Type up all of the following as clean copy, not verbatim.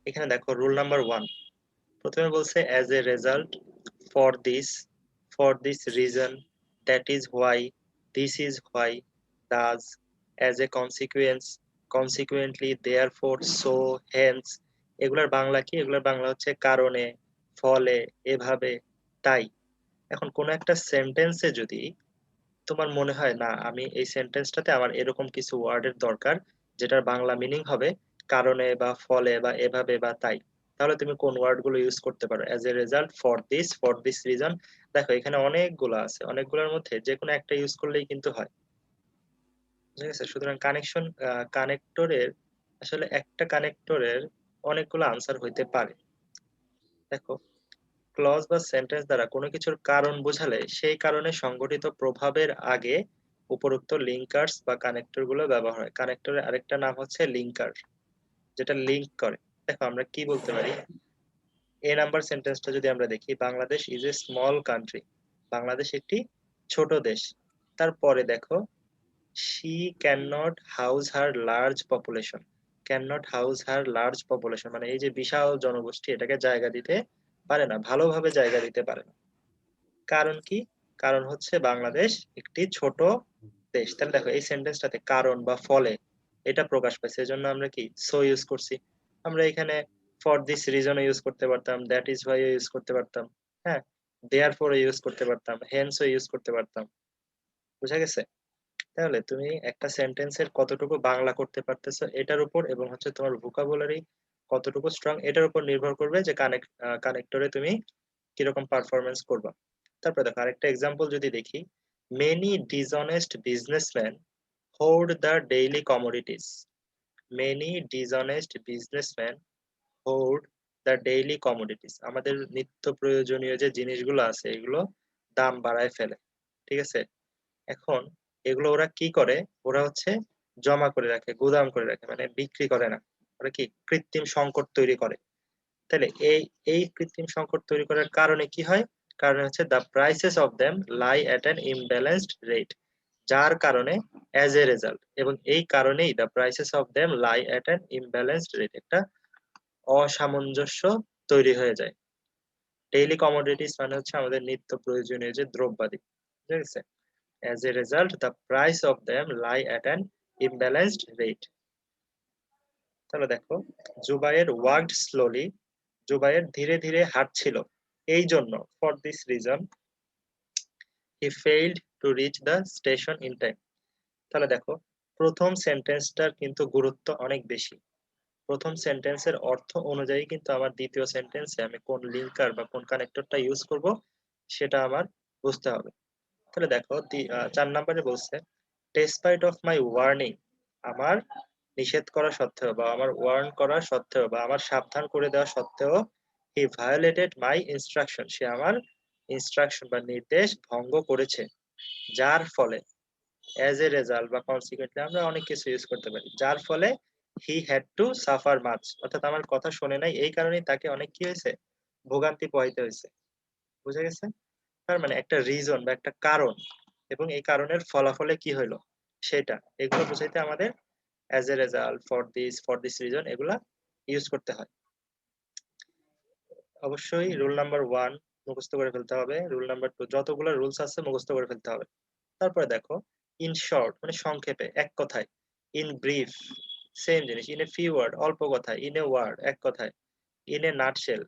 এখানে দেখো rule number 1, প্রথমে বলছে as a result, for this, for this reason, that is why, this is why, thus, as a consequence, consequently, therefore, so, hence. এগুলার বাংলা কি? এগুলার বাংলা হচ্ছে কারণে, ফলে, এভাবে, তাই। এখন কোন একটা সেন্টেন্সে যদি তোমার মনে হয় না আমি এই সেন্টেন্সটাতে আমার এরকম কিছু ওয়ার্ডের দরকার যেটার বাংলা মিনিং হবে কারণে বা ফলে বা এভাবে বা তাই, তাহলে তুমি কোন ওয়ার্ড গুলো ইউজ করতে পারো? As a result, for this reason. দেখো এখানে অনেকগুলো আছে, অনেকগুলোর মধ্যে যে কোনো একটা ইউজ করলেই কিন্তু হয়। ঠিক আছে, সুতরাং কানেকশন, কানেক্টরের আসলে একটা কানেক্টরের অনেকগুলো আনসার হইতে পারে। দেখো, ক্লজ বা সেন্টেন্স দ্বারা কোনো কিছুর কারণ বোঝালে সেই কারণে সংঘটিত প্রভাবের আগে উপরোক্ত লিঙ্কার্স বা কানেক্টর গুলো ব্যবহার হয়। কানেক্টরের আরেকটা নাম হচ্ছে লিঙ্কার, যেটা লিংক করে। দেখো আমরা কি বলতে পারি, এ নাম্বার সেন্টেন্সটা যদি আমরা দেখি, Bangladesh is a small country, Bangladesh একটি ছোট দেশ। তারপরে দেখো, she can not house her large population, can not house her large population মানে এই যে বিশাল জনগোষ্ঠী, এটাকে জায়গা দিতে পারে না, ভালোভাবে জায়গা দিতে পারে না। কারণ কি? কারণ হচ্ছে বাংলাদেশ একটি ছোট দেশ। তাহলে দেখো এই সেন্টেন্সটাতে কারণ বা ফলে এটা প্রকাশ পাইছে, এজন্য আমরা কি সো ইউজ করছি। আমরা এখানে ফর দিস রিজন ইউজ করতে পারতাম, দ্যাট ইজ হোয়াই ইউজ করতে পারতাম, হ্যাঁ, দেয়ার ফর ইউজ করতে পারতাম, হেন্স ইউজ করতে পারতাম। বুঝা গেছে? তাহলে তুমি একটা সেন্টেন্সের কতটুকু বাংলা করতে পারতেছো এটার উপর, এবং হচ্ছে তোমার ভোকাবুলারি কতটুকু স্ট্রং এটার উপর নির্ভর করবে যে কানেক্টরে তুমি কিরকম পারফরমেন্স করবা। তারপরে দেখো আরেকটা এক্সাম্পল যদি দেখি, many dishonest businessman hoard the daily commodities, many dishonest businessman hoard the daily commodities, আমাদের নিত্য প্রয়োজনীয় যে জিনিসগুলো আছে এগুলো দাম বাড়ায় ফেলে। ঠিক আছে, এখন এগুলো ওরা কি করে? ওরা হচ্ছে জমা করে রাখে, গুদাম করে রাখে, মানে বিক্রি করে না। ওরা কি কৃত্রিম সংকট তৈরি করে। তাহলে এই এই কৃত্রিম সংকট তৈরি করার কারণে কি হয়? কারণ হচ্ছে the prices of them lie at an imbalanced rate, যার কারণে অ্যাজ এ রেজাল্ট, এবং এই কারণেই the prices of them lie at an imbalanced rate, একটা অসামঞ্জস্য তৈরি হয়ে যায়। ডেইলি কমোডিটিস মানে হচ্ছে আমাদের নিত্য প্রয়োজনীয় যে দ্রব্যাদি। ঠিক আছে, as a result the price of them lie at an imbalanced rate। তাহলে দেখো, জুবাইর ওয়াকড স্লোলি, জুবাইর ধীরে ধীরে হাঁটছিল, এই জন্য for this reason he failed to reach the station in time. তাহলে দেখো, প্রথম সেন্টেন্সটার কিন্তু গুরুত্ব অনেক বেশি। প্রথম সেন্টেন্সের অর্থ অনুযায়ী কিন্তু আমার দ্বিতীয় সেন্টেন্সে আমি কোন লিঙ্কার বা কোন কানেক্টরটা ইউজ করব সেটা আমার বুঝতে হবে। তাহলে দেখো 4 নম্বরে বলছে, ডেসপাইট অফ মাই ওয়ার্নিং, আমার নিষেধ করা সত্ত্বেও বা আমার ওয়ার্ন করা সত্ত্বেও বা আমার সাবধান করে দেওয়া সত্ত্বেও, হি ভায়োলেটেড মাই ইনস্ট্রাকশন, সে আমার ইনস্ট্রাকশন বা নির্দেশ ভঙ্গ করেছে, যার ফলে অ্যাজ এ রেজাল্ট বা কনসিকুয়েন্টলি আমরা অনেক কিছু ইউজ করতে পারি, যার ফলে he had to suffer much, অর্থাৎ আমার কথা শুনে নাই এই কারণেই তাকে অনেক কি হয়েছে, ভোগান্তি পোহাইতে হয়েছে। বুঝা গেছে? তার মানে একটা রিজন বা একটা কারণ, এবং এই কারণের ফলাফলে কি হইলো সেটা, এগুলো বুঝাইতে আমাদের as a result, for this reason এগুলা ইউজ করতে হয়। অবশ্যই রুল নাম্বার 1 মুখস্থ করে ফেলতে হবে, রুল নাম্বার 2 যতগুলো রুলস আছে মুখস্থ করে ফেলতে হবে। তারপরে দেখো, ইন শর্ট মানে সংক্ষেপে, এক কথায়, ইন ব্রিফ সেম জিনিস, ইন এ ফিউ ওয়ার্ড অল্প কথায়, ইন এ ওয়ার্ড এক কথায়, in a nutshell,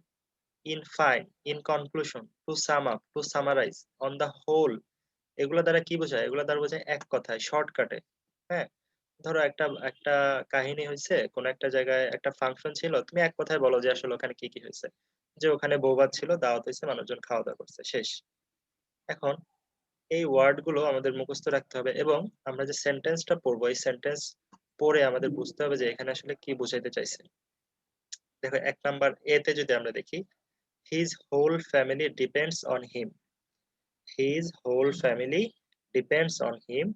in fine, in conclusion, to sum up, to summarise, on the whole. এগুলো দ্বারা কি বোঝায়? এগুলো দ্বারা বোঝায় এক কথায়, শর্টকাটে। হ্যাঁ, ধরো একটা একটা কাহিনী হয়েছে, কোন একটা জায়গায় একটা ফাংশন ছিল, তুমি এক কথায় বলো যে আসলে ওখানে কি কি হয়েছে, যে ওখানে বৌভাত ছিল, দাওয়াত হয়েছে, মানুষজন খাওয়া দাওয়া করছে, শেষ। এখন এই ওয়ার্ড গুলো আমাদের মুখস্থ রাখতে হবে, এবং আমরা যে সেন্টেন্সটা পড়বো এই সেন্টেন্স পড়ে আমাদের বুঝতে হবে যে এখানে আসলে কি বোঝাইতে চাইছে। দেখো 1 নাম্বার এ তে যদি আমরা দেখি, his whole family depends on him, his whole family depends on him.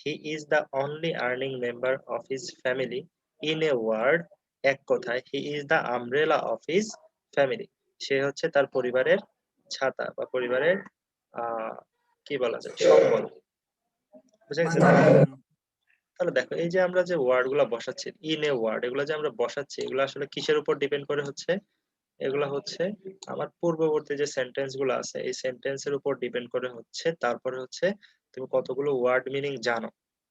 He is the only earning member of his family. In a word, এক কথায়, he is the umbrella of his family. সে হচ্ছে তার পরিবারের ছাতা বা পরিবারের কি বলা যায়, সম্বল। বুঝা গেছে? মাথা। তাহলে দেখো এই যে আমরা যে ওয়ার্ড গুলা বসাচ্ছি, ইন এ ওয়ার্ড, এগুলো যে আমরা বসাচ্ছি, এগুলো আসলে কিসের উপর ডিপেন্ড করে হচ্ছে? এগুলা হচ্ছে আমার পূর্ববর্তী যে সেন্টেন্স গুলো আছে এই সেন্টেন্সের উপর ডিপেন্ড করে হচ্ছে, তারপরে হচ্ছে তুমি কতগুলো ওয়ার্ড মিনিং জানো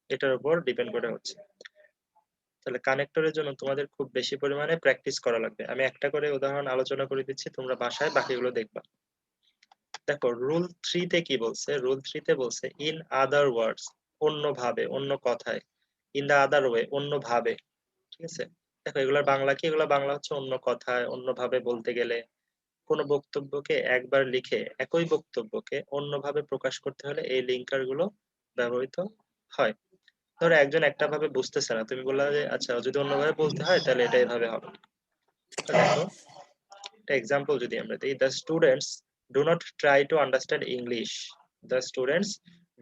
এটার উপর ডিপেন্ড করে হচ্ছে। তাহলে কানেক্টরের জন্য তোমাদের খুব বেশি পরিমাণে প্র্যাকটিস করা লাগবে। আমি একটা করে উদাহরণ আলোচনা করে দিচ্ছি, তোমরা বাসায় বাকিগুলো দেখবা। দেখো রুল 3 তে কি বলছে? রুল 3 তে বলছে ইন আদার ওয়ার্ডস, অন্যভাবে, অন্য কথায়। ইন দা আদার ওয়ে, অন্যভাবে। ঠিক আছে? দেখো এগুলার বাংলা কি? এগুলা বাংলা হচ্ছে অন্য কথায়, অন্যভাবে বলতে গেলে কোনো বক্তব্যকে একবার লিখে একই বক্তব্যকে অন্যভাবে প্রকাশ করতে হলে এই লিঙ্কার গুলো ব্যবহৃত হয়। ধরো একজন একটা ভাবে বুঝতেছে না, তুমি বললা যে আচ্ছা যদি অন্যভাবে বলতে হয় তাহলে এটা এভাবে হবে। তো দেখো একটা এক্সাম্পল যদি আমরা দিই, the students do not try to understand English. The students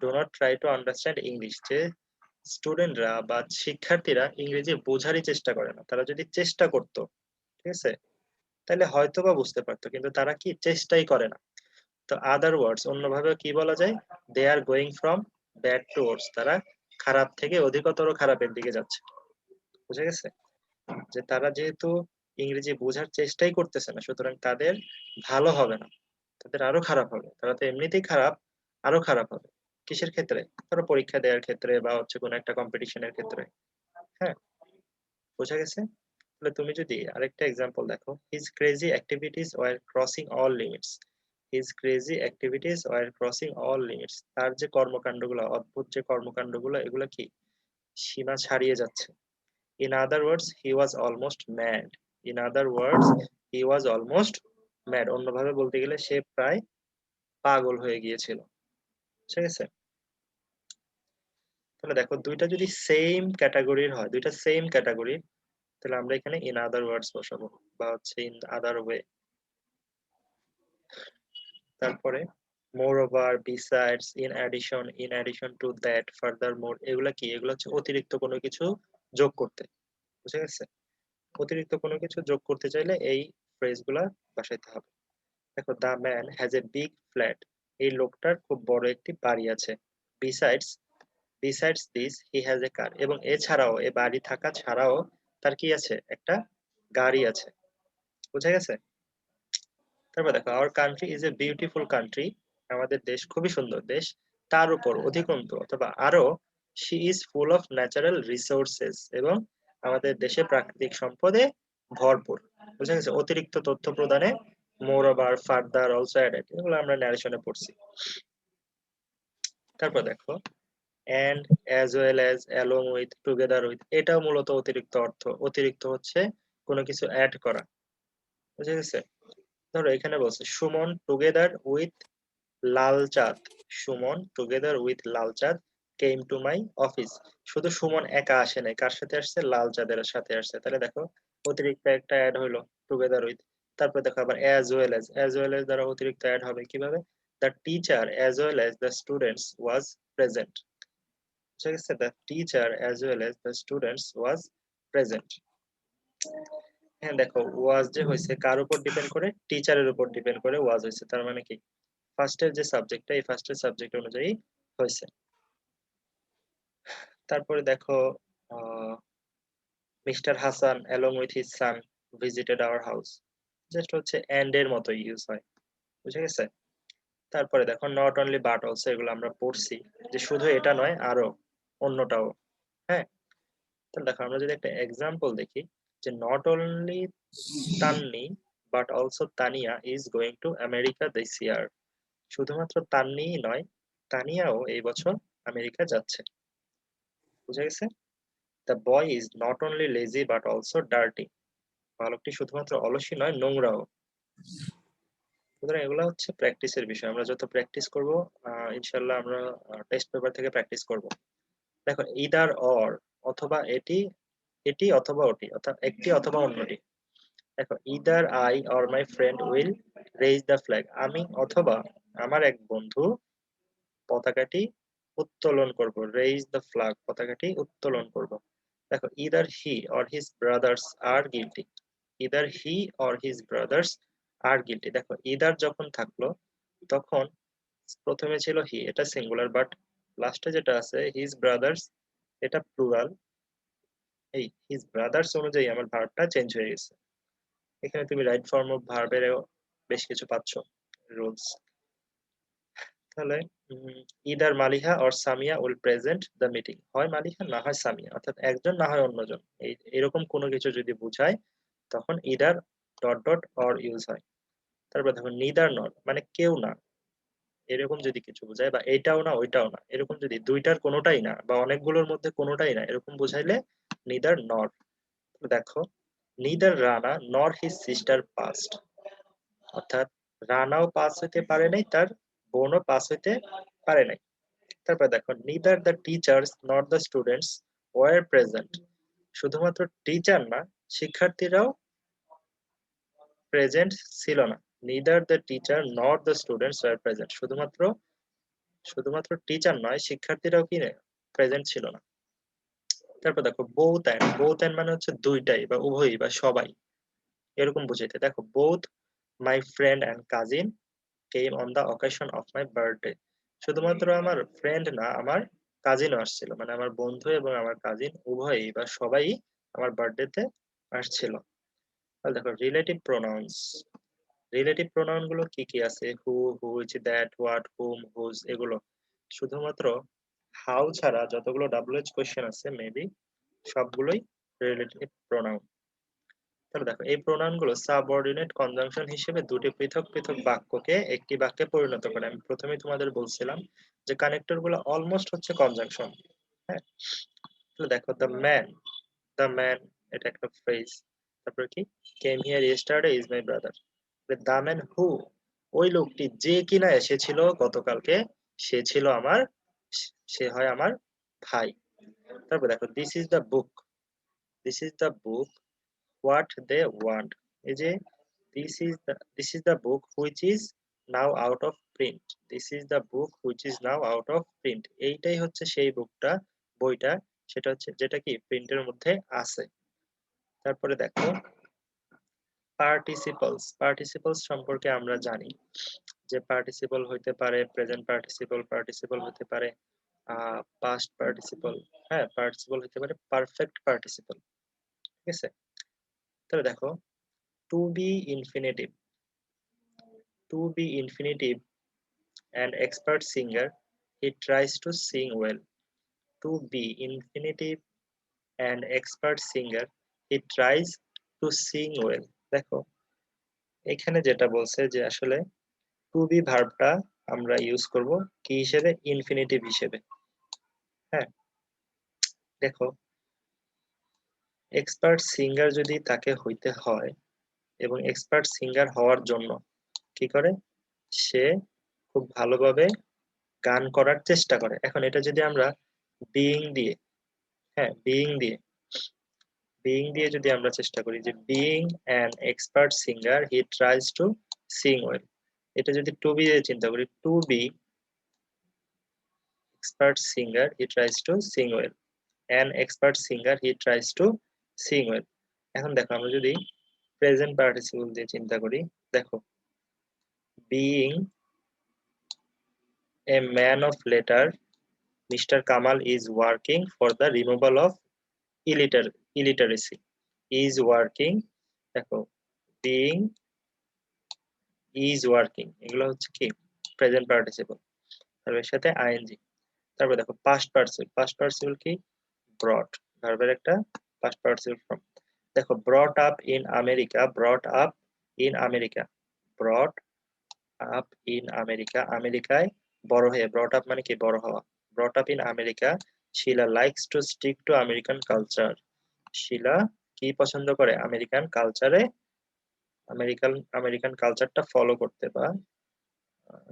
do not try to understand English, যে স্টুডেন্টরা বা শিক্ষার্থীরা ইংরেজি বোঝারই চেষ্টা করে না। তারা যদি চেষ্টা করতো, ঠিক আছে, তাহলে হয়তো বা বুঝতে পারতো, কিন্তু তারা কি চেষ্টাই করে না। তো আদার ওয়ার্ডস, অন্যভাবে কি বলা যায়? They are going from bad to worse, তারা খারাপ থেকে অধিকতর খারাপের দিকে যাচ্ছে। বুঝে গেছে? যে তারা যেহেতু ইংরেজি বোঝার চেষ্টাই করতেছে না, সুতরাং তাদের ভালো হবে না, তাদের আরো খারাপ হবে। তারা তো এমনিতেই খারাপ, আরো খারাপ হবে। কিসের ক্ষেত্রে? ধরো পরীক্ষা দেওয়ার ক্ষেত্রে বা হচ্ছে কোনো একটা কম্পিটিশনের ক্ষেত্রে। হ্যাঁ, বোঝা গেছে? তাহলে তুমি যদি আরেকটা এক্সাম্পল দেখো, his crazy activities were crossing all limits. His crazy activities were crossing all limits, তার যে কর্মকাণ্ডগুলো, অদ্ভুত যে কর্মকাণ্ডগুলো, এগুলো কি সীমা ছাড়িয়ে যাচ্ছে। In other words he was almost mad. In other words he was almost mad, অন্যভাবে বলতে গেলে সে প্রায় পাগল হয়ে গিয়েছিল। ঠিক আছে? তাহলে দেখো দুইটা যদি সেম ক্যাটাগরির হয়, দুইটা সেম ক্যাটাগরির, তাহলে আমরা এখানে ইন আদার ওয়ার্ডস বসাবো বা হচ্ছে ইন আদার ওয়ে। তারপরে moreover, besides, in addition to that, furthermore, এগুলা কি? এগুলো হচ্ছে অতিরিক্ত কোনো কিছু যোগ করতে। বুঝে গেছে? অতিরিক্ত কোনো কিছু যোগ করতে চাইলে এই ফ্রেজ গুলা বসাইতে হবে। দেখো the man has a big flat, এই লোকটার খুব বড় একটি বাড়ি আছে। Besides, besides this he has a car, এবং এছাড়াও, এ বাড়ি থাকা ছাড়াও তার কি আছে? একটা গাড়ি আছে। বুঝে গেছে? তারপর দেখো our country is a beautiful country, আমাদের দেশ খুবই সুন্দর দেশ। তার উপর, অধিকন্তু অথবা আরো, she is full of natural resources, এবং আমাদের দেশে প্রাকৃতিক সম্পদে ভরপুর। বুঝা গেছে? অতিরিক্ত তথ্য প্রদানে moreover, further, also added, এগুলো আমরা ন্যারেশনে পড়ছি। তারপর দেখো and, as well as, along with, together with, এটাও মূলত অতিরিক্ত অর্থ। অতিরিক্ত হচ্ছে কোনো কিছু অ্যাড করা। বুঝা গেছে? ধরো এখানে বলছে Suman together with Lalchand, Suman together with Lalchand came to my office. শুধু সুমন একা আসে নাই, কার সাথে আসছে? লালচাঁদের সাথে আসছে। তাহলে দেখো অতিরিক্ত একটা অ্যাড হইলো, টুগেদার উইথ। তারপর দেখো আবার as well as, as well as দ্বারা অতিরিক্ত অ্যাড হবে কিভাবে? The teacher as well as the students was present. ঠিক আছে? The teacher as well as the students was present. হ্যাঁ দেখো ওয়াজ যে হয়েছে কার উপর ডিপেন্ড করে? টিচারের উপর ডিপেন্ড করে ওয়াজ হয়েছে। তার মানে কি ফার্স্টের যে সাবজেক্টটা, এই ফার্স্টের সাবজেক্ট অনুযায়ী হয়েছে। তারপরে দেখো mister Hasan along with his son visited our house, just হচ্ছে এন্ড এর মতো ইউজ হয়। বুঝে গেছে? তারপরে দেখো নট অনলি বাট অলসো, এগুলো আমরা পড়ছি যে শুধু এটা নয় আরো অন্যটাও। হ্যাঁ, তাহলে দেখো আমরা যদি একটা এক্সাম্পল দেখি, যে not only Tanni but also Tania is going to America this year, শুধুমাত্র তান্নিই নয়, তানিয়াও এই বছর আমেরিকা যাচ্ছে। বুঝা গেছে? The boy is not only lazy but also dirty, বালকটি শুধুমাত্র অলসই নয়, নোংরাও। সুতরাং এগুলো হচ্ছে প্র্যাকটিসের বিষয়। আমরা যত প্র্যাকটিস করব, ইনশাল্লাহ আমরা টেস্ট পেপার থেকে প্র্যাকটিস করব। দেখো ইদার অর, অথবা এটি, এটি অথবা ওটি, অর্থাৎ একটি অথবা অন্যটি। দেখো either I or my friend will raise the flag, আমি অথবা আমার এক বন্ধু পতাকাটি উত্তোলন করব। রেইজ দ্য ফ্ল্যাগ, পতাকাটি উত্তোলন করব। দেখো either he or his brothers R guilty, either he or his brothers R guilty. দেখো ইদার যখন থাকলো তখন প্রথমে ছিল হি, এটা সিঙ্গুলার, বাট লাস্টে যেটা আছে হিজ ব্রাদার্স, এটা প্লুরাল। এই হিজ ব্রাদার্স অনুযায়ী আমার ভার্বটা চেঞ্জ হয়ে গেছে। এখানে তুমি রাইট ফর্ম অফ ভার্বেরও বেশ কিছু পাচ্ছ রুলস। তাহলে either Maliha or Samia will present the meeting, হয় মালিহা না হয় সামিয়া, অর্থাৎ একজন না হয় অন্যজন, এরকম কোনো কিছু যদি বোঝায় তখন either dot dot or use হয়। তারপর দেখো নিদার নট মানে কেউ না, এরকম যদি কিছু বোঝায়, বা এটাও না ওইটাও না, এরকম যদি দুইটার কোনোটাই না বা অনেকগুলোর মধ্যে কোনোটাই না এরকম বোঝাইলে নিদার নর। দেখো নিদার রানা নর হিজ সিস্টার পাস্ট, অর্থাৎ রানাও পাস হইতে পারে নাই, তার বোনও পাস হইতে পারে নাই। তারপর দেখো neither the teachers not the students were present, শুধুমাত্র টিচার না শিক্ষার্থীরাও প্রেজেন্ট ছিল না। Neither the teacher not the students were present, শুধুমাত্র শুধুমাত্র টিচার নয় শিক্ষার্থীরাও কি প্রেজেন্ট ছিল না। তারপর দেখো বোথ এন্ড, বোথ এন্ড মানে হচ্ছে দুইটাই বা উভয়ই বা সবাই, এরকম বুঝাইতে। দেখো both my friend and cousin came on the occasion of my birthday, শুধুমাত্র আমার ফ্রেন্ড না আমার কাজিনও আসছিল, মানে আমার বন্ধু এবং আমার কাজিন উভয়ই বা সবাই আমার বার্থডেতে আসছিল। তাহলে দেখো রিলেটিভ প্রোনাউন্স, রিলেটিভ প্রোনাউন গুলো কি কি আছে, who, which, that, what, whom, whose, এগুলো শুধুমাত্র হাউ ছাড়া যতগুলো WH কোশ্চেন আছে মেবি সবগুলোই রিলেটিভ প্রোনাউন। তাহলে দেখো এই প্রোনাউন গুলো সাবঅর্ডিনেট কনজাংশন হিসেবে দুটি পৃথক পৃথক বাক্যকে একটি বাক্যে পরিণত করে। আমি প্রথমেই তোমাদের বলছিলাম যে কানেক্টর গুলো অলমোস্ট হচ্ছে কনজাংশন। হ্যাঁ, তাহলে দেখো দ্য ম্যান এটা একটা ফ্রেজ। তারপর কি came here yesterday is my brother. The man who, ওই লোকটি যে কিনা এসেছিল গতকালকে, সে ছিল আমার, সে হয় আমার ভাই। তারপর দেখো this is the book, this is the book what they want, এই যে this is the book which is now out of print, this is the book which is now out of print, এইটাই হচ্ছে সেই বুকটা, বইটা, সেটা হচ্ছে যেটা কি প্রিন্টের মধ্যে আছে। তারপরে দেখো পার্টিসিপলস, পার্টিসিপলস সম্পর্কে আমরা জানি যে পার্টিসিপল হইতে পারে প্রেজেন্ট পার্টিসিপল, পার্টিসিপল হতে পারে পাস্ট পার্টিসিপল, হ্যাঁ পার্টিসিপল হতে পারে পারফেক্ট পার্টিসিপল। ঠিক আছে, তাহলে দেখো to be infinitive, to be infinitive an expert singer he tries to sing well, to be infinitive and expert singer he tries to sing well। দেখো এখানে যেটা বলছে যে আসলে টু বি ভার্বটা আমরা ইউজ করব কি হিসেবে, ইনফিনিটিভ হিসেবে। হ্যাঁ, দেখো এক্সপার্ট সিঙ্গার যদি তাকে হইতে হয় এবং এক্সপার্ট সিঙ্গার হওয়ার জন্য কি করে, সে খুব ভালোভাবে গান করার চেষ্টা করে। এখন এটা যদি আমরা বিইং দিয়ে, হ্যাঁ বিইং দিয়ে যদি আমরা চেষ্টা করি যে being an expert singer he tries to sing well, এটা যদি টু বি দিয়ে চিন্তা করি, to be expert singer he tries to sing well, an expert singer he tries to sing well. এখন দেখো আমরা যদি প্রেজেন্ট পার্টিসিপল দিয়ে চিন্তা করি, দেখো being a man of letter mister Kamal is working for the removal of illiteracy, is working, দেখো being is working এগুলো হচ্ছে কি প্রেজেন্ট পার্টিসিপল, তারপর এর সাথে আইএনজি। তারপর দেখো পাস্ট পার্টিসিপল, পাস্ট পার্টিসিপল কি ব্রট, ভার্বের একটা পাস্ট পার্টিসিপল ফর্ম। দেখো brought up in America, brought up in America, brought up in America, আমেরিকায় বড় হয়ে, ব্রট আপ মানে কি বড় হওয়া, brought up in America, Shila likes to stick to American culture, Shila কি পছন্দ করে আমেরিকান কালচারে, আমেরিকান আমেরিকান কালচারটা ফলো করতে, বা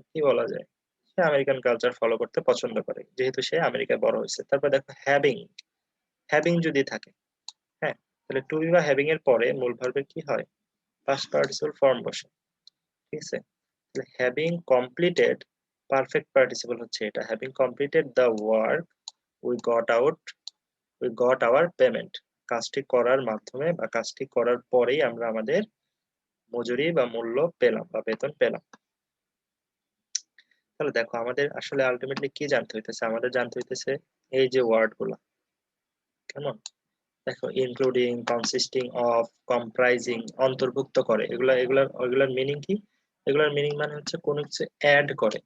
কি বলা যায়, সে আমেরিকান কালচার ফলো করতে পছন্দ করে যেহেতু সে আমেরিকায় বড় হয়েছে। তারপর দেখো হ্যাভিং, হ্যাভিং যদি থাকে, হ্যাঁ তাহলে টু বি বা হ্যাভিং এর পরে মূল ভার্বের কি হয়, পাস্ট পার্টিসিপল ফর্ম বসে। ঠিক আছে, তাহলে হ্যাভিং কমপ্লিটেড, পারফেক্ট পার্টিসিপল হচ্ছে এটা, having completed the work we got out, we got hour payment, কাজটি করার মাধ্যমে বা কাজটি করার পরেই আমরা আমাদের মজুরি বা মূল্য পেলাম বা বেতন পেলাম। তাহলে দেখো আমাদের আসলে আলটিমেটলি কি জানতে হইতেছে, আমাদের জানতে হইতেছে এই যে ওয়ার্ড গুলা, কেমন? দেখো ইনক্লুডিং, কনসিস্টিং অফ, কম্প্রাইজিং, অন্তর্ভুক্ত করে, ওইগুলার মিনিং কি? এগুলার মিনিং মানে হচ্ছে কোনো কিছু অ্যাড করে,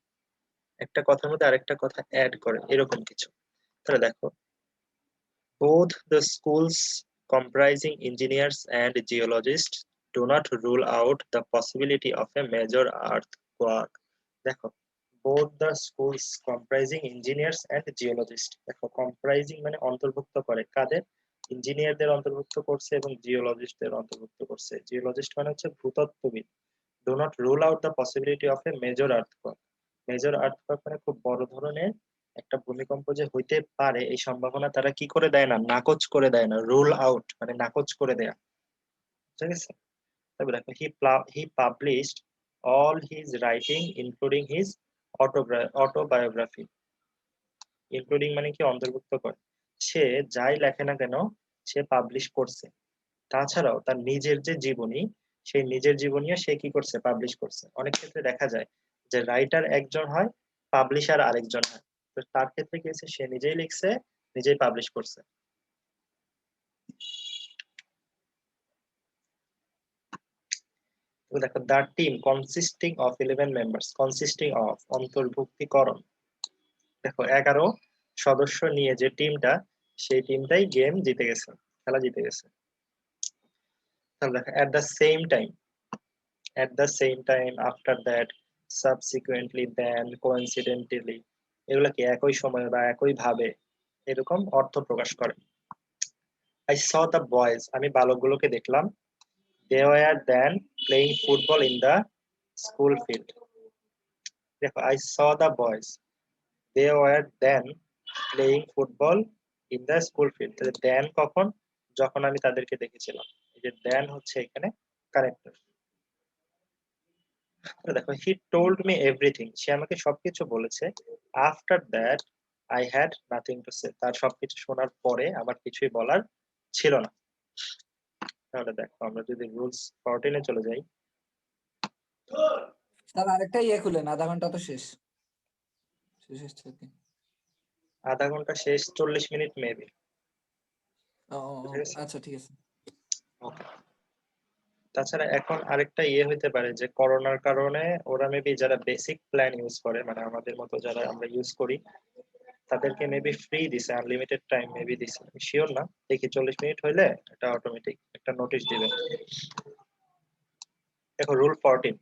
একটা কথার মধ্যে আরেকটা কথা অ্যাড করে, এরকম কিছু। তাহলে দেখো, both the schools comprising engineers and geologists do not rule out the possibility of a major earthquake. দেখো, both the schools comprising engineers and geologists, দেখো comprising মানে অন্তর্ভুক্ত করে কাদের? ইঞ্জিনিয়ারদের অন্তর্ভুক্ত করছে এবং জিওলজিস্টদের অন্তর্ভুক্ত করছে। জিওলজিস্ট মানে হচ্ছে ভূতত্ত্ববিদ। Do not rule out the possibility of a major earthquake. Major earthquake মানে খুব বড় ধরনের একটা ভূমিকম্প যে হইতে পারে, এই সম্ভাবনা তারা কি করে দেয় না, নাকচ করে দেয় না। রুল আউট মানে নাকচ করে দেয়া, ঠিক আছে? তবে দেখো, he published all his writing including his autobiography. Including মানে কি? অন্তর্ভুক্ত করে। সে যাই লেখে না কেন সে পাবলিশ করছে। তাছাড়াও তার নিজের যে জীবনী, সেই নিজের জীবনীও সে কি করছে? পাবলিশ করছে। অনেক ক্ষেত্রে দেখা যায় যে রাইটার একজন হয়, পাবলিশার আরেকজন হয়। তো তার ক্ষেত্রে কি হয়েছে? সে নিজেই লিখছে, নিজেই পাবলিশ করছে। তো দেখো, the team consisting of 11 members, consisting of অন্তর্ভুক্তিকরণ। দেখো 11 সদস্য নিয়ে যে টিমটা, সেই টিমটাই গেম জিতে গেছে, খেলা জিতে গেছে। তাহলে দেখো, at the same time, after that, subsequently, then, coincidentally, এগুলা কি একই সময়ে বা একই ভাবে এরকম অর্থ প্রকাশ করে। I saw the boys, আমি বালকগুলোকে দেখলাম, they were then playing football in the school field। দেখো, I saw the boys, they were then playing football in the school field। তাহলে then কখন? যখন আমি তাদেরকে দেখেছিলাম। এই যে then হচ্ছে এখানে কারেক্টর। দেখো, হি টোল্ড মি এভরিথিং, সে আমাকে সবকিছু বলেছে। After that I had nothing to say, তার সবকিছু শোনার পরে আমার কিছুই বলার ছিল না। তাহলে দেখো, আমরা যদি রুলস 14 চলে যাই। স্যার আরেকটা খুলেন, আধা ঘন্টা তো শেষ হচ্ছে কি? আধা ঘন্টা শেষ, 40 মিনিট মেবি। আচ্ছা ঠিক আছে। ওকে। তাছাড়া এখন আরেকটা হইতে পারে যে করোনার কারণে ওরা মেবি যারা বেসিক প্ল্যান ইউজ করে, মানে আমাদের মতো যারা আমরা ইউজ করি, তাদেরকে মেবি ফ্রি দিছে, আনলিমিটেড টাইম মেবি দিছে, আমি শিওর না। দেখি 40 মিনিট হইলে এটা অটোমেটিক একটা নোটিশ দিবে। দেখো, rule 14,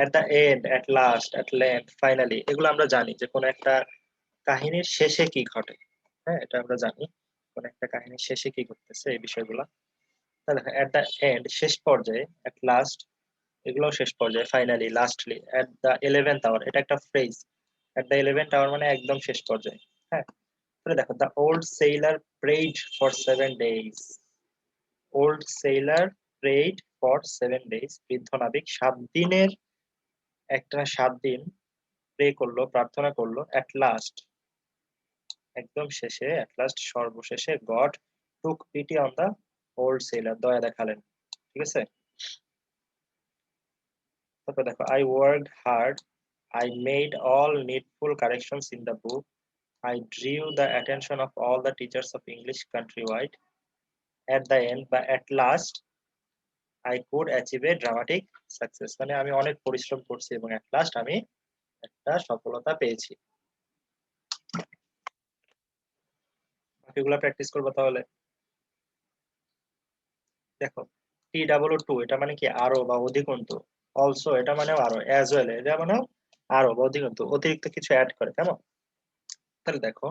at the end, at last, at length, finally, এগুলো আমরা জানি যে কোন একটা কাহিনীর শেষে কি ঘটে। হ্যাঁ, এটা আমরা জানি কোন একটা কাহিনীর শেষে কি ঘটতেছে, এই বিষয়গুলো। তাহলে এট দ্য এন্ড, শেষ পর্যায়ে, এট লাস্ট, এগুলো শেষ পর্যায়ে, finally, lastly, at the 11th hour, এটা একটা phrase. At the 11th hour মানে একদম শেষ পর্যায়ে। হ্যাঁ, তাহলে দেখো, the old sailor prayed for 7 days। Old sailor prayed for 7 days, বৃদ্ধ নাবিক 7 দিনের, একটা 7 দিন প্রে করলো, প্রার্থনা করলো। অ্যাট লাস্ট, একদম শেষে, অ্যাট লাস্ট সর্বশেষে, God took pity on the old sailor, দয়া দেখালেন। ঠিক আছে? তারপর দেখো, I worked hard, I made all needful corrections in the book, I drew the attention of all the teachers of English countrywide. At the end, but at last, I could achieve a dramatic success। মানে আমি অনেক পরিশ্রম করছি এবং at last আমি একটা সফলতা পেয়েছি। বাকিগুলো প্র্যাকটিস করবো তাহলে। দেখো, TOO, এটা মানে কি? আরো বা অধিকন্তু। অলসো, এটা মানে আরো। অ্যাজ ওয়েল, এটা মানে আরো বা অধিকন্তু, অতিরিক্ত কিছু অ্যাড করে। কেমন? তাহলে দেখো,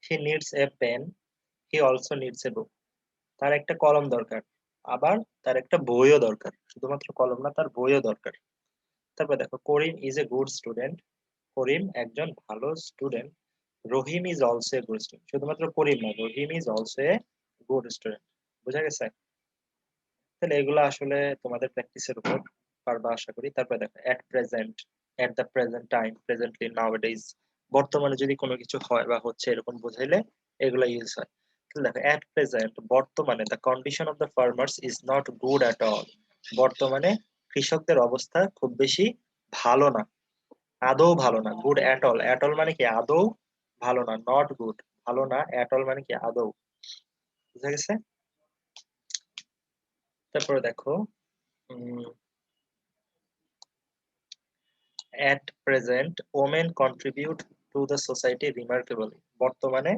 he needs a pen, he also needs a book. তার একটা কলম দরকার, আবার তার একটা বইও দরকার। শুধুমাত্র কলম না, তার বইও দরকার। তারপর দেখো, Karim is a good student, Karim একজন ভালো student. Rahim is also a good student, শুধুমাত্র করিম না, Rahim is also a good student. বুঝা গেছে? তাহলে এগুলো আসলে তোমাদের প্র্যাকটিসের উপর পারবা আশা করি। তারপরে দেখো, at present, at the present time, presently, নাওয়াডেজ, বর্তমানে যদি কোনো কিছু হয় বা হচ্ছে এরকম বোঝাইলে এগুলা ইউজ হয়। তাহলে দেখো, এট প্রেজেন্ট, বর্তমানে, the condition of the farmers is not good at all, বর্তমানে কৃষকদের অবস্থা খুব বেশি ভালো না, আদৌ ভালো না। Good at all, at all মানে কি? আদৌ ভালো না। নট গুড, ভালো না। অ্যাট অল মানে কি? আদৌ। বুঝা গেছে? তারপরে দেখো at present women contribute to the society remarkably। বর্তমানে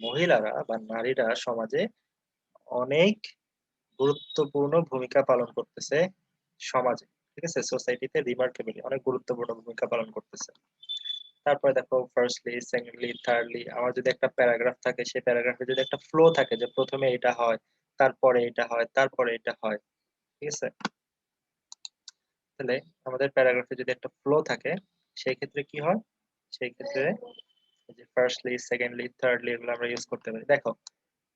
মহিলারা বা নারীরা সমাজে অনেক গুরুত্বপূর্ণ ভূমিকা পালন করতেছে সমাজে, ঠিক আছে, সোসাইটিতে রিমার্কেবলি অনেক গুরুত্বপূর্ণ ভূমিকা পালন করতেছে। তারপরে দেখো ফার্স্টলি, সেকেন্ডলি, থার্ডলি, আমার যদি একটা প্যারাগ্রাফ থাকে, সেই প্যারাগ্রাফে যদি একটা ফ্লো থাকে যে প্রথমে এটা হয়, তারপরে এটা হয়, তারপরে এটা হয়, ঠিক আছে, তাহলে আমাদের প্যারাগ্রাফে যদি একটা ফ্লো থাকে সেই ক্ষেত্রে কি হয়, সেই ক্ষেত্রে যে ফার্স্টলি, সেকেন্ডলি, থার্ডলি এগুলো আমরা ইউজ করতে পারি। দেখো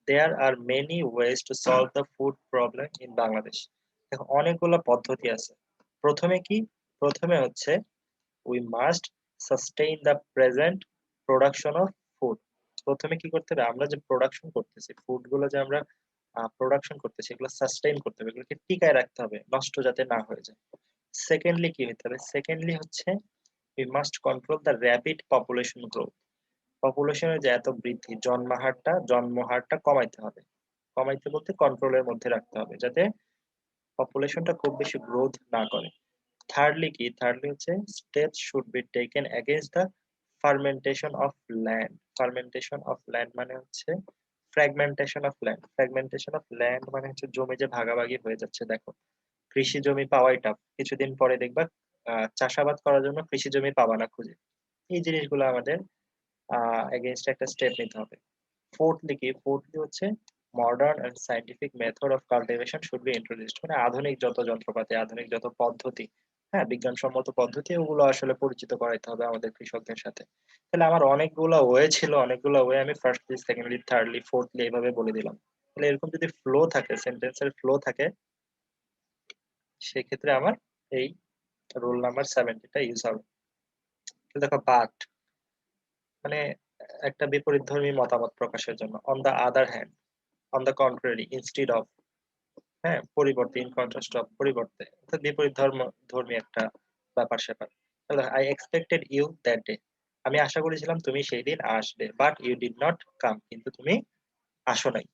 there are many ways to solve the food problem in Bangladesh। দেখো অনেকগুলো পদ্ধতি আছে। প্রথমে কি, প্রথমে হচ্ছে we must sustain the present production of food। প্রথমে কি করতে হবে, আমরা যে প্রোডাকশন করতেছি, ফুড গুলো যে আমরা প্রোডাকশন করতেছি, এগুলো সাস্টেইন করতে হবে, এগুলোকে টিকায় রাখতে হবে, নষ্ট যাতে না হয়ে যায়। সেকেন্ডলি কি হতে হবে, সেকেন্ডলি হচ্ছে we must control the rapid population growth। পপুলেশনের যে এত বৃদ্ধি, জন্মহারটা কমাইতে হবে। কমাইতে বলতে কন্ট্রোলের মধ্যে রাখতে হবে, যাতে পপুলেশনটা খুব বেশি গ্রোথ না করে। থার্ডলি কি, থার্ডলি হচ্ছে steps should be taken against the fermentation of land. Fermentation of land মানে হচ্ছে fragmentation of land. Fragmentation of land মানে হচ্ছে জমি যে ভাগাভাগি হয়ে যাচ্ছে। দেখো কৃষি জমি পাওয়াই টাফ, কিছুদিন পরে দেখবা চাষাবাদ করার জন্য কৃষি জমি পাবা না খুঁজে। এই জিনিসগুলো আমাদের এগেইনস্ট একটা স্টেপ নিতে হবে। ফোর্থলি কি, ফোর্থলি হচ্ছে modern and scientific method of cultivation should be introduced. মানে আধুনিক যত যন্ত্রপাতি, আধুনিক যত পদ্ধতি, হ্যাঁ বিজ্ঞানসম্মত পদ্ধতি, ওগুলো আসলে পরিচিত করাইতে হবে আমাদের কৃষকদের সাথে। তাহলে আমার অনেকগুলো ওয়ে ছিল, অনেকগুলো ওয়ে আমি ফার্স্টলি, সেকেন্ডলি, থার্ডলি, ফোর্থলি এইভাবে বলে দিলাম। তাহলে এরকম যদি ফ্লো থাকে, সেন্টেন্সের ফ্লো থাকে, সেক্ষেত্রে আমার এই রুল নাম্বার 70টা ইউজ হবে। দেখো বাট মানে একটা বিপরীতধর্মী মতামত প্রকাশের জন্য, on the other hand, on the contrary, instead of, হ্যাঁ পরিবর্তে, ইন কন্ট্রাস্ট অফ পরিবর্তে, অর্থাৎ বিপরীত ধর্মী একটা ব্যাপার স্যাপার। তাহলে I expected you that day, আমি আশা করেছিলাম তুমি সেই দিন আসবে, but you did not come, কিন্তু তুমি আসো নাই।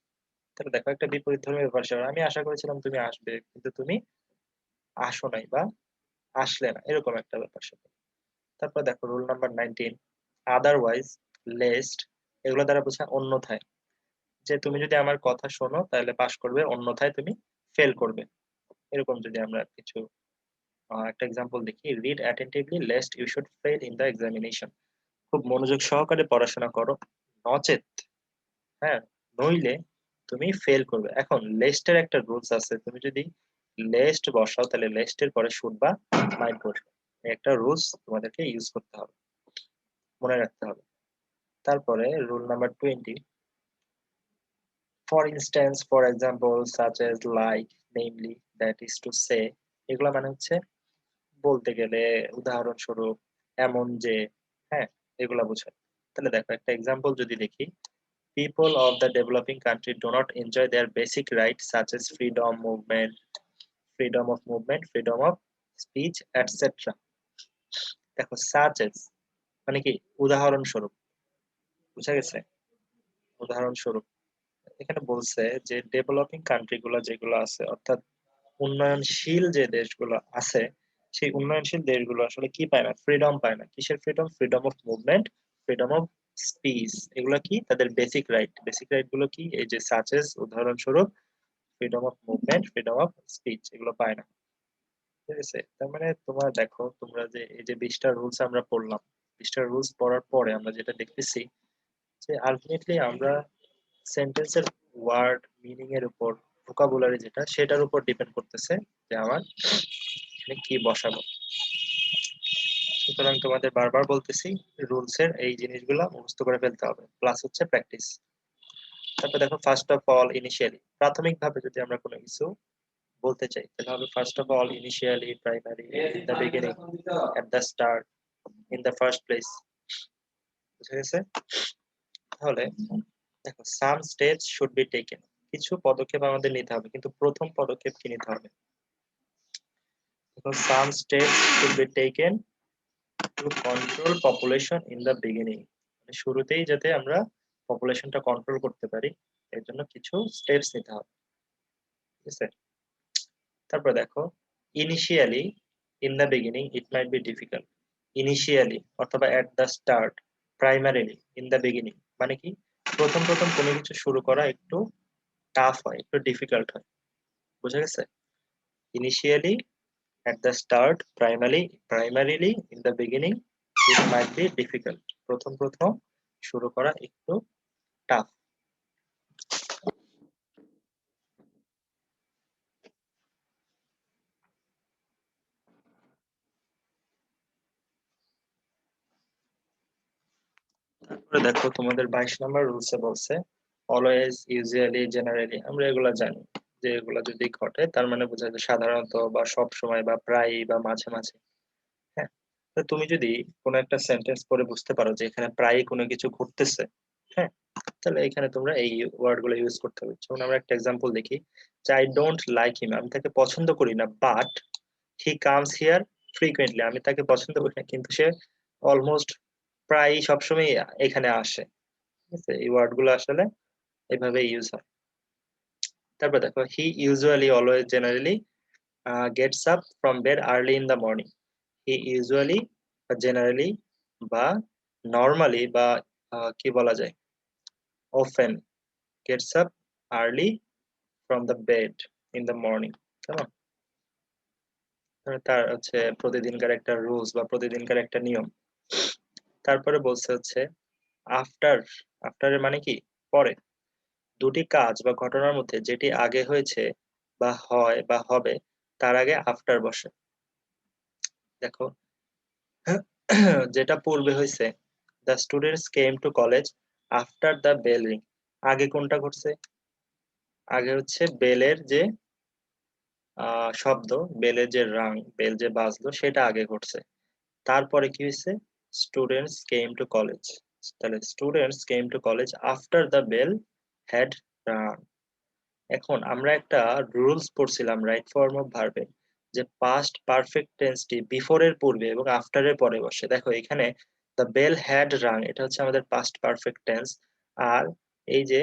তাহলে দেখো একটা বিপরীত ধর্মী ব্যাপার স্যাপার, আমি আশা করেছিলাম তুমি আসবে কিন্তু তুমি আসো নাই বা আসলে না, এরকম একটা ব্যাপার স্যাপার। তারপর দেখো রুল নাম্বার 19, আদারওয়াইজ, লেস্ট, এগুলো দ্বারা বোঝায় অন্যথায়, যে তুমি যদি আমার কথা শোনো তাহলে পাশ করবে, অন্যথায় তুমি ফেল করবে। এরকম যদি আমরা কিছু একটা এক্সাম্পল দেখি, read attentively lest you should fail in the examination. খুব মনোযোগ সহকারে পড়াশোনা করো, নচেত, হ্যাঁ নইলে তুমি ফেল করবে। এখন লেস্টের একটা রুলস আছে, তুমি যদি লেস্ট বসাও তাহলে লেস্টের পরে শুড বা মাইন্ড বসবে, একটা রুলস তোমাদেরকে ইউজ করতে হবে, মনে রাখতে হবে। তারপরে rule number 20, for instance, for example, such as, like, namely, that is to say, এগুলা মানে হচ্ছে বলতে গেলে, উদাহরণস্বরূপ, এমন যে, হ্যাঁ এগুলা বোঝায়। তাহলে দেখো একটা এক্সাম্পল যদি দেখি, people of the developing country do not enjoy their basic rights such as freedom of movement, freedom of speech, etc। দেখো such as মানে কি, উদাহরণস্বরূপ, বুঝা গেছে, উদাহরণস্বরূপ। এখানে বলছে যে ডেভেলপিং কান্ট্রি গুলো যেগুলো আছে, অর্থাৎ উন্নয়নশীল যে দেশগুলো আছে, সেই উন্নয়নশীল দেশগুলো আসলে কি পায় না, ফ্রিডম পায় না। কিসের freedom, freedom of movement, freedom of speech, এগুলো কি তাদের বেসিক রাইট। বেসিক রাইট গুলো কি, এই যে সাচেস উদাহরণস্বরূপ, freedom of movement, freedom of speech, এগুলো পায় না। ঠিক আছে, তার মানে তোমরা দেখো, তোমরা যে এই যে 20টা রুলস আমরা পড়লাম, 20টা রুলস পড়ার পরে আমরা যেটা দেখতেছি যে আলটিমেটলি আমরা সেন্টেন্সের ওয়ার্ড মিনিং এর উপর, ভোকাবুলারি যেটা, সেটার উপর ডিপেন্ড করতেছে যে আমার এখানে কি বসাবো। সুতরাং তোমাদের বারবার বলতেছি, রুলস এর এই জিনিসগুলো মুখস্থ করে ফেলতে হবে, প্লাস হচ্ছে প্র্যাকটিস। তারপর দেখো ফার্স্ট অফ অল, ইনিশিয়ালি, প্রাথমিকভাবে যদি আমরা কোনো কিছু বলতে চাই তাহলে হবে first of all, initially, primary, in the beginning, at the start, in the first place. বুঝা গেছে? তাহলে দেখো some steps should be taken, কিছু পদক্ষেপ আমাদের নিতে হবে, কিন্তু প্রথম পদক্ষেপ কি নিতে হবে, দেখো some steps should be taken to control population in the beginning, শুরুতেই যাতে আমরা পপুলেশনটা কন্ট্রোল করতে পারি, এর জন্য কিছু স্টেপস নিতে হবে, ঠিক আছে? তারপর দেখো initially, in the beginning it might be difficult. Initially অথবা at the start, primarily, in the beginning মানে কি প্রথম প্রথম কোনো কিছু শুরু করা একটু টাফ হয়, একটু ডিফিকাল্ট হয়, বুঝা গেছে? Initially, at the start, primarily in the beginning, it might be difficult. প্রথম প্রথম শুরু করা একটু টাফ। তারপরে দেখো তোমাদের 22 নম্বর রুলসে বলছে অলওয়েজ, ইউজুয়ালি, জেনারেলি। আমরা এগুলা জানি যে এগুলা যদি ঘটে তার মানে বোঝায় যে সাধারণত বা সব সময় বা প্রায়ই বা মাঝে মাঝে। হ্যাঁ, তো তুমি যদি কোনো একটা সেন্টেন্স পড়ে বুঝতে পারো যে এখানে প্রায়ই কোনো কিছু ঘটতেছে, হ্যাঁ, তাহলে এখানে তোমরা এই ওয়ার্ড গুলো ইউজ করতে হবে। যেমন আমরা একটা এক্সাম্পল দেখি যে আই ডোন্ট লাইক হিম, আমি তাকে পছন্দ করি না, but he comes here frequently, আমি তাকে পছন্দ করি না কিন্তু সে অলমোস্ট প্রায় সবসময় এখানে আসে, ঠিক আছে? এই ওয়ার্ড গুলো আসলে এভাবে ইউজ হয়। তারপর দেখো হি usually, always, generally gets up from bed early in the morning. He usually বা জেনারেলি বা নর্মালি বা কি বলা যায়, often gets up early from the bed in the morning, কেমন? তার হচ্ছে প্রতিদিনকার একটা রুলস বা প্রতিদিনকার একটা নিয়ম। তারপরে বলছে হচ্ছে আফটার, আফটারের মানে কি পরে, দুটি কাজ বা ঘটনার মধ্যে যেটি আগে হয়েছে বা হয় বা হবে তার আগে আফটার বসে। দেখো যেটা পূর্বে হয়েছে, the students came to college after the bell ring, আগে কোনটা ঘটছে? আগে হচ্ছে বেলের যে শব্দ, বেলের যে রাং, বেল যে বাজলো সেটা আগে ঘটছে। তারপরে কি হয়েছে? স্টুডেন্টস কেম টু কলেজ, তাহলে students came to college after the bell had rung. এখন আমরা একটা রুলস পড়ছিলাম রাইট ফর্ম অফ ভার্বে, যে পাস্ট পারফেক্ট টেন্সটি বিফোর এর পূর্বে এবং আফটার এর পরে বসে। দেখো এখানে দ্য বেল হ্যাড রাং, এটা হচ্ছে আমাদের পাস্ট পারফেক্ট টেন্স, আর এই যে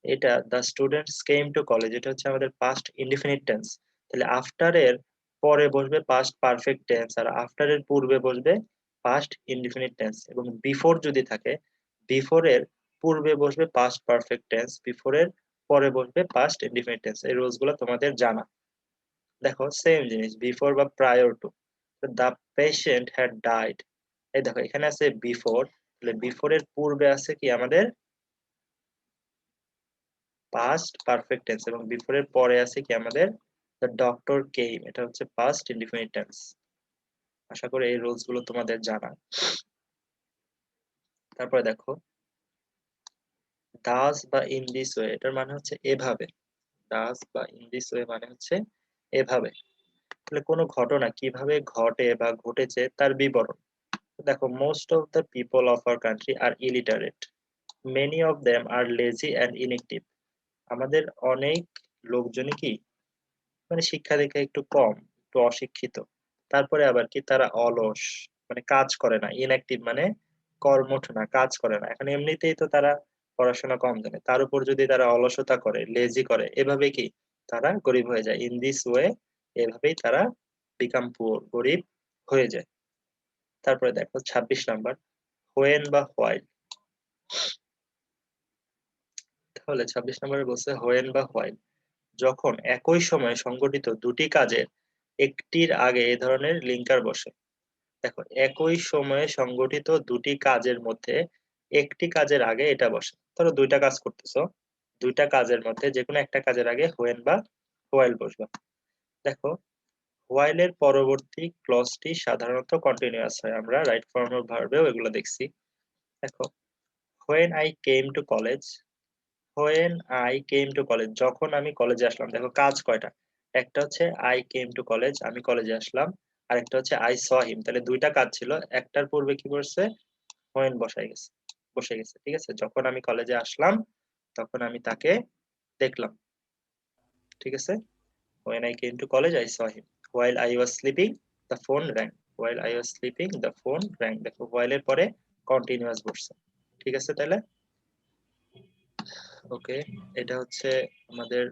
এটা the students came to college, এটা হচ্ছে আমাদের পাস্ট ইনডিফিনিট টেন্স। তাহলে আফটার এর পরে বসবে পাস্ট পারফেক্ট টেন্স আর আফটার এর পূর্বে বসবে পাস্ট ইনডিফিনিট টেন্স, এবং বিফোর যদি থাকে বিফোর এর পূর্বে বসবে পাস্ট পারফেক্ট টেন্স, বিফোর এর পরে বসবে পাস্ট ইনডিফিনিট টেন্স। এই রুলস গুলো তোমাদের জানা। দেখো সেম জিনিস, বিফোর বা prior to, the patient had died, এই দেখো এখানে আছে বিফোর, তাহলে বিফোর এর পূর্বে আছে কি আমাদের পাস্ট পারফেক্ট টেন্স, এবং বিফোর এর পরে আছে কি আমাদের দ্য ডক্টর কেম, এটা হচ্ছে পাস্ট ইনডিফিনিট টেন্স। আশা করি এই রুলস গুলো তোমাদের জানা। তারপরে দেখো দাস বা ইন দিস ওয়ে, এটার মানে হচ্ছে এভাবে। দাস বা ইন দিস ওয়ে মানে হচ্ছে এভাবে। তাহলে কোনো ঘটনা কিভাবে ঘটে বা ঘটেছে তার বিবরণ। দেখো most of the people of our country are illiterate, many of them are lazy and inactive. আমাদের অনেক লোকজনই কি মানে শিক্ষা দীক্ষা একটু কম, একটু অশিক্ষিত। তারপরে আবার কি তারা অলস, মানে কাজ করে না। ইনঅ্যাক্টিভ মানে কর্মঠ না, কাজ করে না। এখন এমনিতেই তো তারা পড়াশোনা কম জানে, তার উপর যদি তারা অলসতা করে, লেজি করে, এভাবে কি তারা গরিব হয়ে যায়। ইন দিস ওয়ে, এভাবেই তারা বিকাম পুয়ার, গরিব হয়ে যায়। তারপরে দেখো 26 নাম্বার হোয়েন বা হোয়াইল। তাহলে 26 নম্বরে বলছে হোয়েন বা হোয়াইল, যখন একই সময়ে সংঘটিত দুটি কাজের একটির আগে এই ধরনের লিঙ্কার বসে। দেখো একই সময়ে সংঘটিত দুটি কাজের মধ্যে একটি কাজের আগে এটা বসে। ধরো দুইটা কাজ করতেছো, দুইটা কাজের মধ্যে যে কোনো একটা কাজের আগে হোয়েন বা হোয়াইল বসবে। দেখো হোয়াইল এর পরবর্তী ক্লজটি সাধারণত কন্টিনিউয়াস হয়, আমরা রাইট ফর্ম অফ ভার্বেও এগুলো দেখছি। দেখো when I came to college, when I came to college, যখন আমি কলেজে আসলাম। দেখো কাজ কয়টা, একটা হচ্ছে আই কেম টু কলেজ, আমি কলেজে আসলাম, আর একটা হচ্ছে আই স হিম। তাহলে দুইটা কাজ ছিল, একটার পূর্বে কি করছে হোয়েন বসাই গেছে, বসে গেছে, ঠিক আছে? যখন আমি কলেজে আসলাম তখন আমি তাকে দেখলাম, ঠিক আছে? When I came to college I saw him, while I was sleeping the phone rang, while I was sleeping the phone rang. দেখো হোয়াইল এর পরে কন্টিনিউয়াস বসছে, ঠিক আছে? তাহলে ওকে, এটা হচ্ছে আমাদের